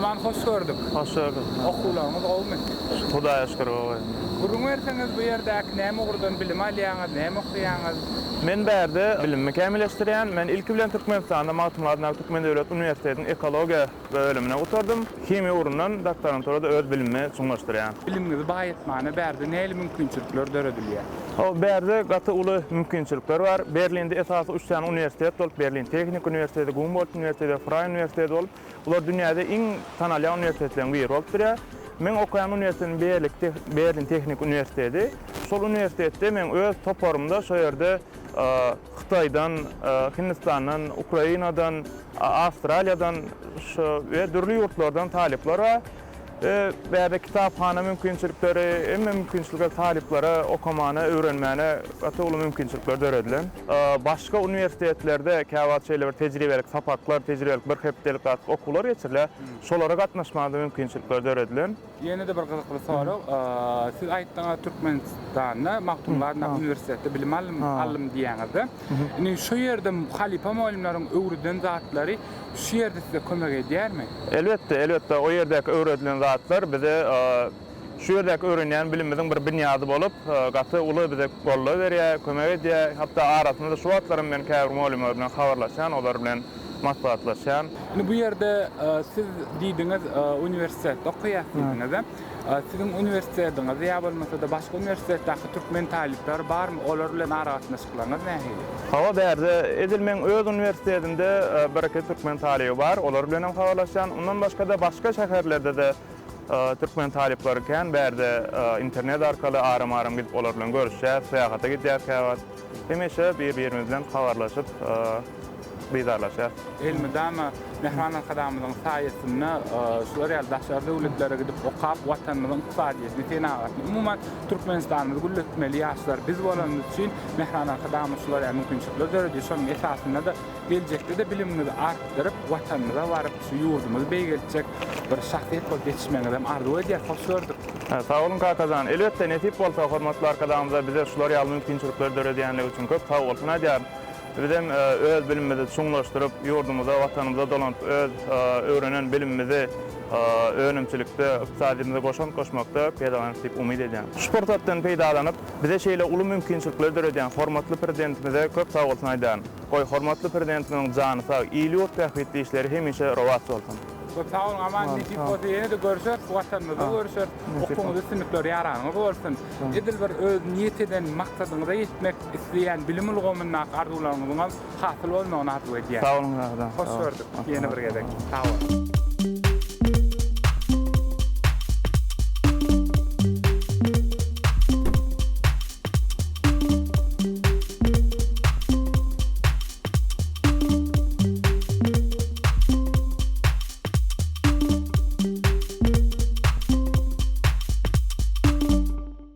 Aman hoş gördük. Hoş gördük. Okularımız olmuş. Hudaýa şükür bolýar. Gurun verseniz bu ýerdäki näme gurdan bilim alýaňyz, näme okuýaňyz? Men bärde bilimimi kämilleşdirýän. Men ilki bilen Türkmenistanda Matematik Türkmen Döwlet Üniversitetiniň ekologiýa bölümine oturdum. Kimia urundan doktoranturada öz bilimimi suňlaşdyrýan. Bilimiňizi baýatmany bärde näme mümkinçilikler döredilýär? O bärde gaty uly mümkinçilikler bar. Berlinde esasy 3 tane universitet bolup, Berlin Teknik Üniversiteti, Humboldt Üniversiteti, Freie Üniversiteti bolup, ular dünýäde iň tanalýan universitetlerden biri bolup durýar. Men okuyan üniversitetin Berlin Teknik Üniversiteti. Sol üniversitette men öz toporumda şo ýerde Xitaydan, Hindistandan, Ukrainadan, Astraliýadan we dürli ýurtlardan talipler bar. Bäde kitaphana mümkinçilikleri, mümkinçilikler taliplere okumany, öwrenmäni gaty uly mümkinçilikler döredilen. Başga universitetlerde käwat şeýler tejribelik sapaklar, tejribelik bir hepdelik okuwlar geçirilýär. Şolara gatnaşmada mümkinçilikler döredilen. Ýene de bir gyzykly soraw. Siz aýtdyňyz Türkmenistanda Maktumlar Üniversitetinde bilim alym diýäňizde. Indi şu ýerde halipa muallimleriň öwrüden zatlary şu ýerde size kömek edýärmi? Elbetde o ýerdäki öwredilen zatlar bize şu ýerdäki öwrenýän bilimimiziň bir binýady bolup, gaty uly bize golla berýär, kömek edýär. Hatda arasynda şu wagtlaryň men käbir muallimler bilen habarlaşan, olar bilen matbuatlaşan. Indi bu ýerde siz diýdiňiz üniversitetde okuýarsyňyz. Sizin üniversitetiňiz ýa bolmasa da başga üniversitetdäki türkmen talipler barmy? Olar bilen araşdyrmaňyz näme? Hawa bärde edilmeň öz üniversitetinde bir türkmen talibi bar, olar bilen hem habarlaşan. Ondan başga da başga şäherlerde de türkmen talipleri ken bärde internet arkaly aram gidip olar bilen görüşýär, seýahata gidýär käwat. Hemeşe bir-birimiz bilen habarlaşyp bidarlaşýar. Elmidama Mehranan kadamynyň saýasynda şular ýaldaşlar döwletlere gidip okap watanymyzyň iqtisadiýatyny tenagatny umuman Türkmenistanyny gülletmeli ýaşlar biz bolanymyz üçin Mehranan kadamy şular ýa mümkinçilikler döredýär. Şonuň esasynda da geljekde de bilimimizi artdyryp watanymyza baryp şu ýurdumyzy beýgeljek bir şahsiýet bolup ýetişmeňizi hem arzu edýär. Hoş gördük. Sağ olun kakazan. Elbetde netip bolsa hormatly arkadaşlarymyza bize şular ýaly mümkinçilikler döredýänligi üçin köp sag bolsun edýär. Bizim öz bilimimizi suňlaşdyryp, ýurdumyza, watanymyza dolanyp öz öwrenen bilimimizi önümçilikde, iqtisadymyza goşmakda peýdalanyp diýip umyd edýän. Sportatdan peýdalanyp, bize şeýle uly mümkinçilikler döredýän hormatly prezidentimize köp sag bolsun edýän. Goý hormatly prezidentimiň jany sag, iýlik tähwitli işleri hemişe rowat bolsun. Sağ olun, aman netip bolsa ýene de görüşür, watanymyza görüşür, okuňyzy sinipler ýaranyňyz bolsun. Edil bir öz niýet eden maksadyňyza ýetmek isleýän bilim ulgamyna arzuwlaryňyz hasyl bolmagyny arzu edýär. Sağ olun. Hoş gördük. Ýene bir gezek. Sağ olun.